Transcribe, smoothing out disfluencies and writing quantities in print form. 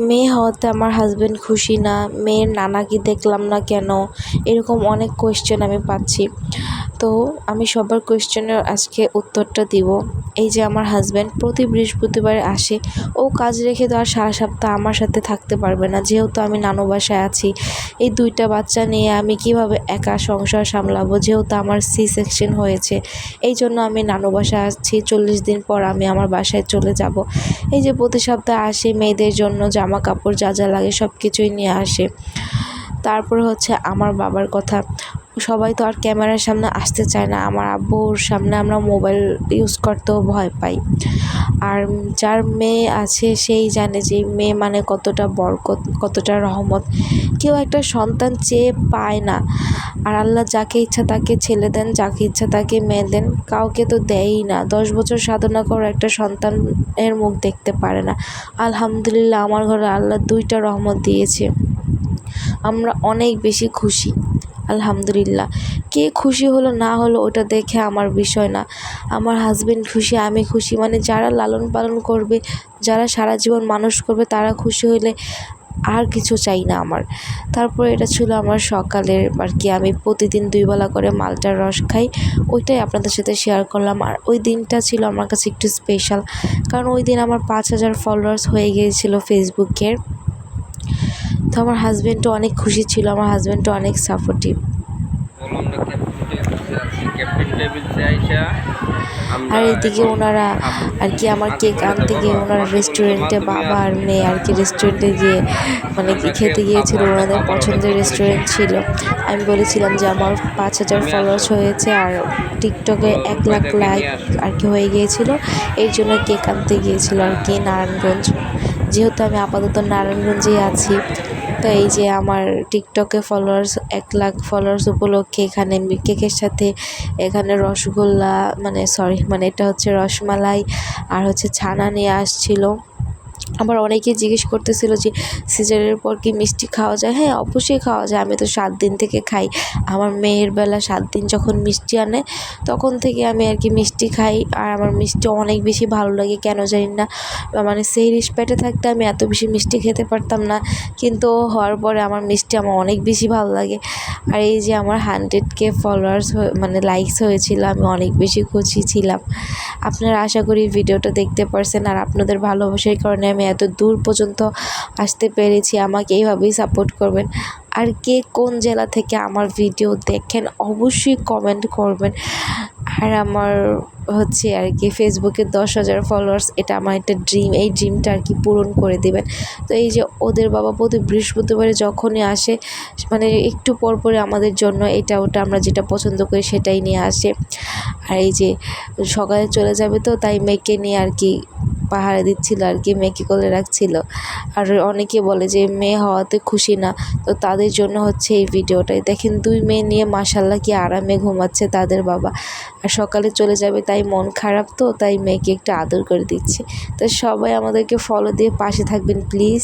মেয়ে হওয়াতে আমার হাজব্যান্ড খুশি না, মেয়ের নানাকে দেখলাম না কেন, এরকম অনেক কোয়েশ্চেন আমি পাচ্ছি। তো আমি সবার কোয়েশ্চেনের আজকে উত্তরটা দিব। এই যে আমার হাজব্যান্ড প্রতি বৃহস্পতিবার আসে, ও কাজ রেখে তো আর সারা সপ্তাহ আমার সাথে থাকতে পারবে না, যেহেতু আমি নানু বাসায় আছি। এই 2টা বাচ্চা নিয়ে আমি কিভাবে একা সংসার সামলাবো, যেহেতু আমার সি সেকশন হয়েছে। এই জন্য আমি নানু বাসায় আছি, 40 দিন পর আমি আমার বাসায় চলে যাব। এই যে প্রতি সপ্তাহে আসে, মেয়েদের জন্য জামা কাপড় যা যা লাগে সব কিছুই নিয়ে আসে। তারপর হচ্ছে আমার বাবার কথা, সবাই তো আর ক্যামেরার সামনে আসতে চায় না। আমার আব্বুর সামনে আমরা মোবাইল ইউজ করতেও ভয় পাই। আর যার মেয়ে আছে সেই জানে যে মেয়ে মানে কতটা বরকত, কতটা রহমত। কেউ একটা সন্তান চেয়ে পায় না। আর আল্লাহ যাকে ইচ্ছা তাকে ছেলে দেন, যাকে ইচ্ছা তাকে মেয়ে দেন, কাউকে তো দেয়ই না। 10 বছর সাধনা করে একটা সন্তানের মুখ দেখতে পারে না। আলহামদুলিল্লাহ আমার ঘরে আল্লাহ 2টা রহমত দিয়েছে। আমরা অনেক বেশি খুশি, আলহামদুলিল্লাহ। কে খুশি হলো না হলো ওটা দেখে আমার বিষয় না। আমার হাজব্যান্ড খুশি, আমি খুশি, মানে যারা লালন পালন করবে, যারা সারা জীবন মানুষ করবে, তারা খুশি হলে আর কিছু চাই না আমার। তারপরে এটা ছিল আমার সকালের আর কি, আমি প্রতিদিন 2 বেলা করে মালটার রস খাই, ওইটাই আপনাদের সাথে শেয়ার করলাম। আর ওই দিনটা ছিল আমার কাছে একটু স্পেশাল, কারণ ওই দিন আমার 5000 ফলোয়ার্স হয়ে গিয়েছিল ফেসবুকের। তো আমার হাজব্যান্ডও অনেক খুশি ছিল, আমার হাজব্যান্ডও অনেক সাপোর্টিভ। আর এইদিকে ওনারা আর কি আমার কেক আনতে গিয়ে ওনারা রেস্টুরেন্টে, বাবা আর মেয়ে আর কি রেস্টুরেন্টে গিয়ে মানে কি খেতে গিয়েছিল, ওনাদের পছন্দের রেস্টুরেন্ট ছিল। আমি বলেছিলাম যে আমার 5000 ফলোয়ার্স হয়েছে আর টিকটকে 1 লাখ লাইক আর কি হয়ে গিয়েছিল, এই জন্য কেক আনতে গিয়েছিল আর কি নারায়ণগঞ্জ। যেহেতু আমি আপাতত নারায়ণগঞ্জেই আছি, তো এই যে আমার টিকটকে ফলোয়ার্স 1 লাখ ফলোয়ার্স উপলক্ষে এখানে কেকের সাথে এখানে রসগোল্লা, মানে এটা হচ্ছে রসমালাই আর হচ্ছে ছানা নিয়ে আসছিল। আবার অনেকেই জিজ্ঞেস করতেছিল যে সিজারের পর কি মিষ্টি খাওয়া যায়? হ্যাঁ, অবশ্যই খাওয়া যায়। আমি তো 7 দিন থেকে খাই। আমার মেয়ের বেলা 7 দিন যখন মিষ্টি আনে তখন থেকে আমি আর কি মিষ্টি খাই। আর আমার মিষ্টি অনেক বেশি ভালো লাগে, কেন জানি না। মানে সেহরিশ পেটে থাকতে আমি এত বেশি মিষ্টি খেতে পারতাম না, কিন্তু হওয়ার পরে আমার মিষ্টি আমার অনেক বেশি ভালো লাগে। আর এই যে আমার 100K ফলোয়ার্স মানে লাইকস হয়েছিল, আমি অনেক বেশি খুশি ছিলাম। আপনারা আশা করি ভিডিওটা দেখতে পারছেন, আর আপনাদের ভালোবাসার কারণে আমি এত দূর পর্যন্ত আসতে পেরেছি। আমাকে এইভাবেই সাপোর্ট করবেন। আর কে কোন জেলা থেকে আমার ভিডিও দেখেন অবশ্যই কমেন্ট করবেন। আর আমার হচ্ছে আর কি ফেসবুকে 10,000 ফলোয়ার্স, এটা আমার একটা ড্রিম, এই ড্রিমটা আর কি পূরণ করে দেবেন। তো এই যে ওদের বাবা প্রতি বৃহস্পতিবারে যখনই আসে, মানে একটু পর পরে আমাদের জন্য এটা ওটা আমরা যেটা পছন্দ করি সেটাই নিয়ে আসে। আর এই যে সকালে চলে যাবে তো তাই মেয়েকে নিয়ে আর কি পাহারা দিচ্ছিল আর কি, মেয়েকে কোলে রাখছিল। আর অনেকে বলে যে মেয়ে হওয়াতে খুশি না, তো তাদের জন্য হচ্ছে এই ভিডিওটাই। দেখেন 2 মেয়ে নিয়ে মাশাআল্লাহ কি আরামে ঘুমাচ্ছে তাদের বাবা। আর সকালে চলে যাবে তাই মন খারাপ, তো তাই মেয়েকে একটু আদর করে দিচ্ছে। তো সবাই আমাদেরকে ফলো দিয়ে পাশে থাকবেন প্লিজ।